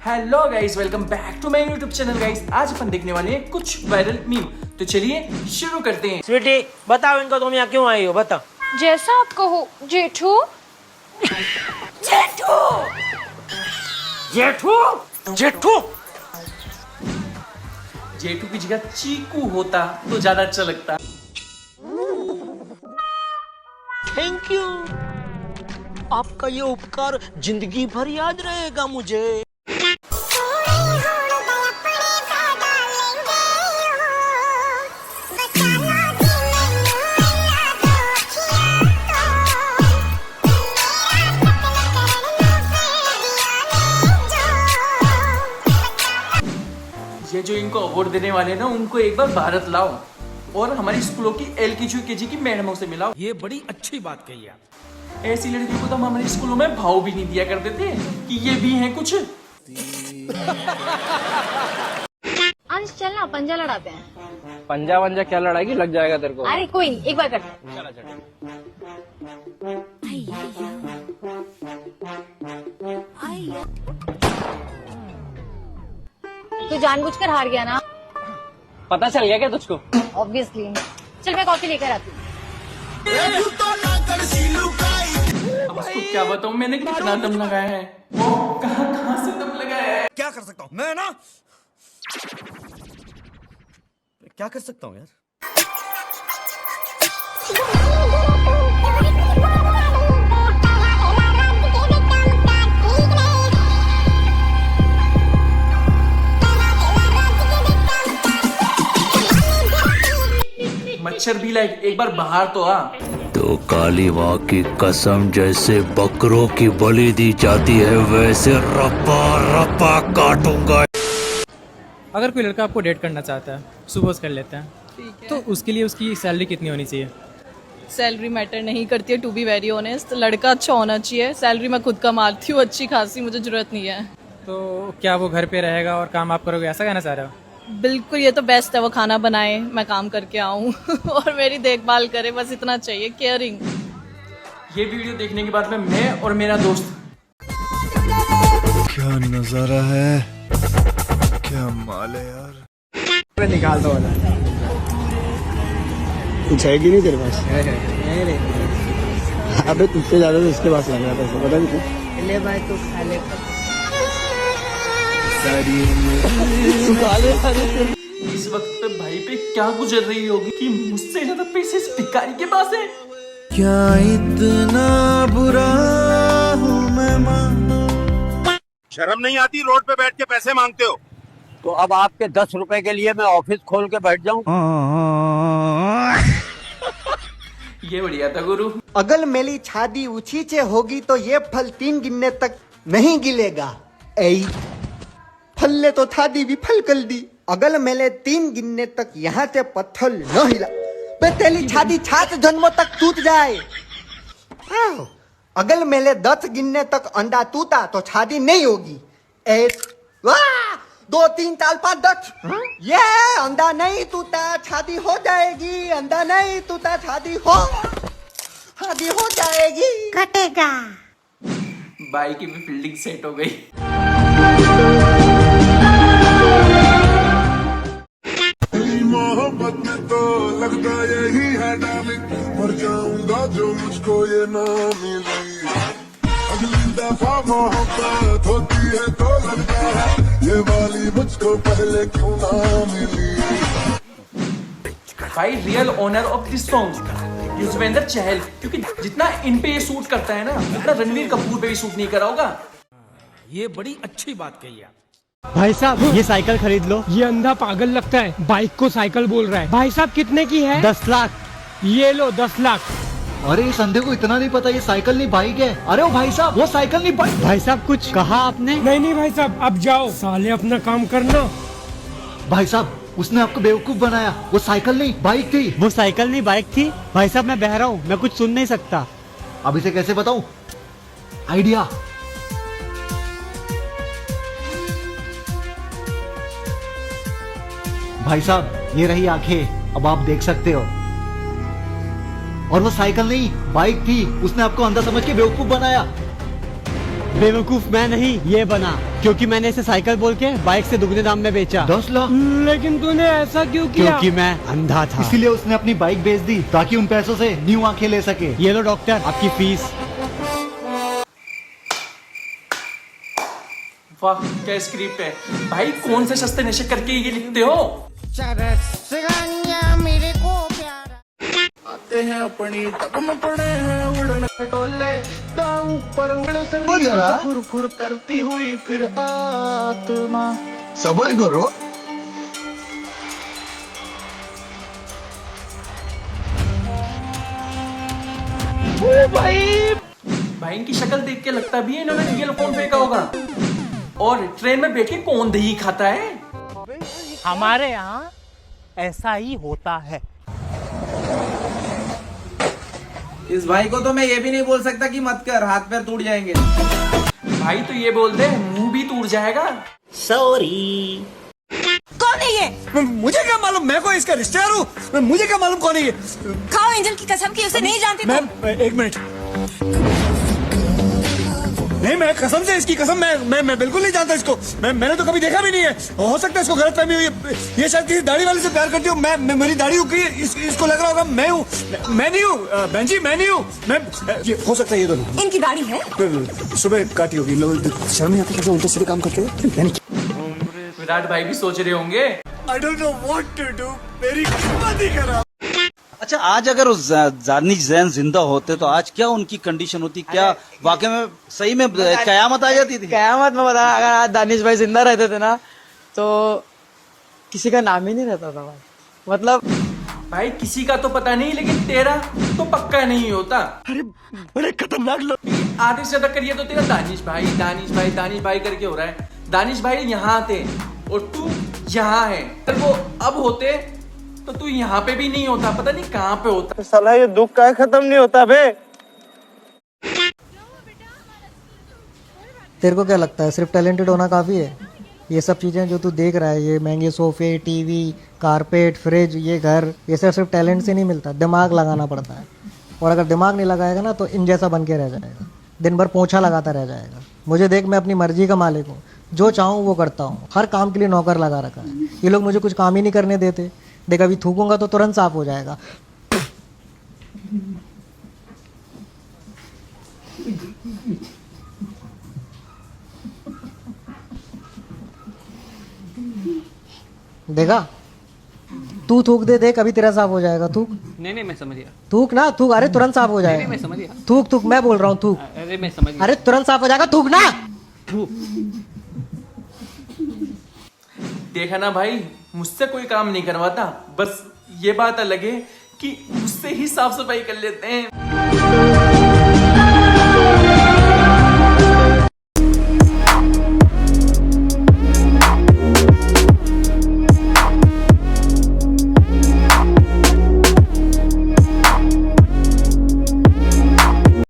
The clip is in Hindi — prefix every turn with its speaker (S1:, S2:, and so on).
S1: Hello guys, welcome back to my YouTube channel guys. आज अपन देखने वाले हैं कुछ वायरल मीम। तो चलिए शुरू करते हैं।
S2: स्वीटी बताओ इनको, तुम यहाँ क्यों आई हो? बताओ।
S3: जैसा आप कहो जेठू।
S2: जेठू जेठू जेठू
S1: जेठू की जगह चीकू होता तो ज्यादा अच्छा लगता।
S2: थैंक यू, आपका ये उपकार जिंदगी भर याद रहेगा मुझे।
S1: ये जो इनको अवार्ड देने वाले हैं ना, उनको एक बार भारत लाओ और हमारी स्कूलों की LKG UKG की मैडमों से मिलाओ।
S4: ये बड़ी अच्छी बात कही आप।
S1: ऐसी लड़कियों को तो हम हमारे स्कूलों में भाव भी नहीं दिया करते थे कि ये भी हैं कुछ।
S3: अंश चल ना पंजा लड़ाते हैं।
S5: पंजा वंजा क्या लड़ाएगी, लग जाएगा तेरे को।
S3: अरे कोई नहीं, एक बार करते हैं।
S5: चला चल।
S3: तू जानबूझकर हार गया ना?
S5: पता चल गया क्या तुझको?
S3: ऑब्वियसली। चल मैं कॉफी लेकर आती हूँ।
S1: अब उसको क्या बताऊं मैंने कितना दम लगाया है। वो कहाँ से दम लगाया है।
S4: क्या कर सकता हूँ मैं ना, क्या कर सकता हूँ यार।
S1: मच्छर भी लाइक एक बार बाहर तो आ।
S6: तो काली माँ की कसम, जैसे बकरों की बलि दी जाती है वैसे रप्पा रप्पा काटूंगा।
S7: अगर कोई लड़का आपको डेट करना चाहता है, सुपोज कर लेते हैं, तो उसके लिए उसकी सैलरी कितनी होनी चाहिए?
S8: सैलरी मैटर नहीं करती है, टू बी वेरी ऑनेस्ट। लड़का अच्छा होना चाहिए। सैलरी मैं खुद कमाती हूँ अच्छी खासी, मुझे जरूरत नहीं है।
S7: तो क्या वो घर पे रहेगा और काम आप करोगे, ऐसा कहना चाह रहे हो?
S8: बिल्कुल, ये तो बेस्ट है। वो खाना बनाए, मैं काम करके आऊँ और मेरी देखभाल करे, बस इतना चाहिए। केयरिंग।
S1: ये वीडियो देखने के बाद में मैं और मेरा दोस्त
S9: क्या नजारा है, क्या माल है यार।
S7: निकाल दो वाला।
S10: कुछ है कि नहीं तेरे पास? अबे तुझसे ज्यादा तो इसके पास लग रहा था, पता नहीं।
S8: ले भाई तू खा ले।
S1: इस वक्त पे भाई पे क्या गुजर रही होगी कि मुझसे ज्यादा पैसे इस भिखारी के पास है।
S9: क्या इतना बुरा हूँ मैं मां?
S4: शर्म नहीं आती, रोड पे बैठ के पैसे मांगते हो?
S2: तो अब आपके 10 रुपए के लिए मैं ऑफिस खोल के बैठ जाऊँ?
S1: ये बढ़िया था गुरु।
S10: अगर मेरी छादी ऊंची होगी तो ये फल 3 गिनने तक नहीं गिलेगा। ऐ फल ने तो छादी भी फल कर दी। अगर मैंने 3 गिनने तक यहाँ से पत्थर न हिला, बे तेरी छादी 7 जन्मों तक टूट जाए। अगर मैंने 10 गिनने तक अंडा टूटा तो छादी नहीं होगी। 1 2 3 4 5 10। ये अंडा नहीं टूटा, छादी हो जाएगी। अंडा नहीं टूटा, छादी हो जाएगी। कटेगा।
S1: बाई की भी फील्डिंग सेट हो गई।
S9: मोहब्बत में तो लगता यही है डार्लिंग, मर जाऊंगा जो मुझको ये ना मिली। अगली दफा मोहब्बत होती है तो लगता है ये वाली मुझको पहले क्यों ना मिली।
S1: भाई real owner of this song Yuzvendra Chahal, क्योंकि जितना इन पे ये सूट करता है ना, उतना रणवीर कपूर पे भी सूट नहीं करा होगा।
S4: ये बड़ी अच्छी बात कही आप।
S7: भाई साहब ये साइकिल खरीद लो। ये अंधा पागल लगता है, बाइक को साइकिल बोल रहा है। भाई साहब कितने की है? 10 लाख। ये लो 10 लाख।
S10: अरे इस अंधे को इतना नहीं पता ये साइकिल नहीं बाइक है। अरे ओ भाई साहब, वो साइकिल नहीं बाइक।
S7: भाई साहब कुछ कहा आपने? नहीं भाई साहब, अब जाओ साले, अपना काम करना।
S10: भाई साहब उसने आपको बेवकूफ बनाया, वो साइकिल नहीं बाइक थी।
S7: वो साइकिल नहीं बाइक थी। भाई साहब मैं बहरा हूँ, मैं कुछ सुन नहीं सकता।
S10: अब इसे कैसे बताऊं? आइडिया। भाई साहब ये रही आंखें, अब आप देख सकते हो। और वो साइकिल नहीं बाइक थी, उसने आपको अंधा समझ के बेवकूफ बनाया।
S7: बेवकूफ मैं नहीं, ये बना, क्योंकि मैंने इसे साइकिल बोल के बाइक से दुगने दाम में बेचा। 10 लाख। लेकिन तूने ऐसा क्यों किया? क्योंकि मैं अंधा था, इसीलिए उसने अपनी बाइक बेच दी ताकि उन पैसों से न्यू आंखें ले सके। ये लो डॉक्टर, आपकी फीस।
S1: वाह क्या स्क्रिप्ट है भाई, कौन से सस्ते नशे करके ये लिखते हो?
S9: आते हैं अपनी तब में पड़े हैं उड़न टोले ऊपर फुर करती हुई फिर आत्मा। सबर करो।
S1: भाई इनकी शक्ल देख के लगता भी है इन्होंने रियल फोन फेंका होगा। और ट्रेन में बैठ के कौन दही खाता है?
S2: हमारे यहाँ ऐसा ही होता है।
S5: इस भाई को तो मैं ये भी नहीं बोल सकता कि मत कर, हाथ पैर टूट जाएंगे।
S1: भाई तो ये बोल दे मुंह भी टूट जाएगा।
S2: सॉरी।
S3: कौन है ये?
S4: मुझे क्या मालूम, मैं कोई इसका रिश्तेदार हूँ, मुझे क्या मालूम कौन है ये।
S3: खाओ एंजल की कसम की उसे नहीं जानती तुम।
S4: मैं एक मिनट, नहीं मैं कसम से इसकी कसम, मैं बिल्कुल नहीं जानता इसको। मैंने तो कभी देखा भी नहीं है। हो सकता है इसको गलत फहमी हुई है, ये शायद किसी दाढ़ी वाले से प्यार करती हूँ। मैं मेरी दाढ़ी उगी है, इसको लग रहा होगा मैं हूँ। मैं नहीं हूँ बहन जी, मैं नहीं हूँ। मैं ये हो सकता है, ये दोनों
S3: इनकी दाढ़ी है।
S4: सुबह काटी होगी। लोग शर्म नहीं आती कैसे उल्टे सीधे काम करते हैं।
S1: विराट भाई भी सोच रहे होंगे
S4: I don't know what to do, मेरी किस्मत ही खराब।
S11: अच्छा, आज अगर दानिश जैन जिंदा होते तो आज क्या उनकी कंडीशन होती? क्या वाकई में सही में कयामत आ जाती थी?
S5: कयामत में बता, अगर आज दानिश भाई जिंदा रहते थे ना तो किसी का नाम ही नहीं रहता था भाई। मतलब
S1: भाई किसी का तो पता नहीं, लेकिन तेरा तो पक्का नहीं होता।
S4: अरे बड़े खतरनाक लोग।
S1: आधे से ज्यादा करिए तो तेरा दानिश भाई दानिश भाई दानिश भाई करके हो रहा है। दानिश भाई यहाँ थे और तू यहाँ है। अगर वो अब होते तो तू यहाँ पे भी नहीं होता, पता नहीं कहाँ पे होता।
S5: साला ये दुख का खत्म नहीं होता बे।
S10: तेरे को क्या लगता है सिर्फ टैलेंटेड होना काफ़ी है? ये सब चीज़ें जो तू देख रहा है, ये महंगे सोफे, टीवी, कारपेट, फ्रिज, ये घर, ये सब सिर्फ टैलेंट से नहीं मिलता, दिमाग लगाना पड़ता है। और अगर दिमाग नहीं लगाएगा ना तो इन जैसा बन के रह जाएगा, दिन भर पोंछा लगाता रह जाएगा। मुझे देख, मैं अपनी मर्जी का मालिक हूँ, जो चाहूँ वो करता हूँ। हर काम के लिए नौकर लगा रखा है। ये लोग मुझे कुछ काम ही नहीं करने देते। देख अभी थूकूंगा तो तुरंत साफ हो जाएगा। देखा, तू थूक दे, देख अभी तेरा साफ हो जाएगा। थूक।
S5: नहीं मैं समझ गया।
S10: थूक ना, थूक। अरे तुरंत साफ हो जाएगा।
S5: मैं समझ गया।
S10: थूक थूक, मैं बोल रहा हूँ थूक।
S5: अरे मैं समझ गया।
S10: अरे तुरंत साफ हो जाएगा, थूक ना।
S1: देखा ना भाई, मुझसे कोई काम नहीं करवाता, बस ये बात अलग है कि मुझसे ही साफ सफाई कर लेते हैं।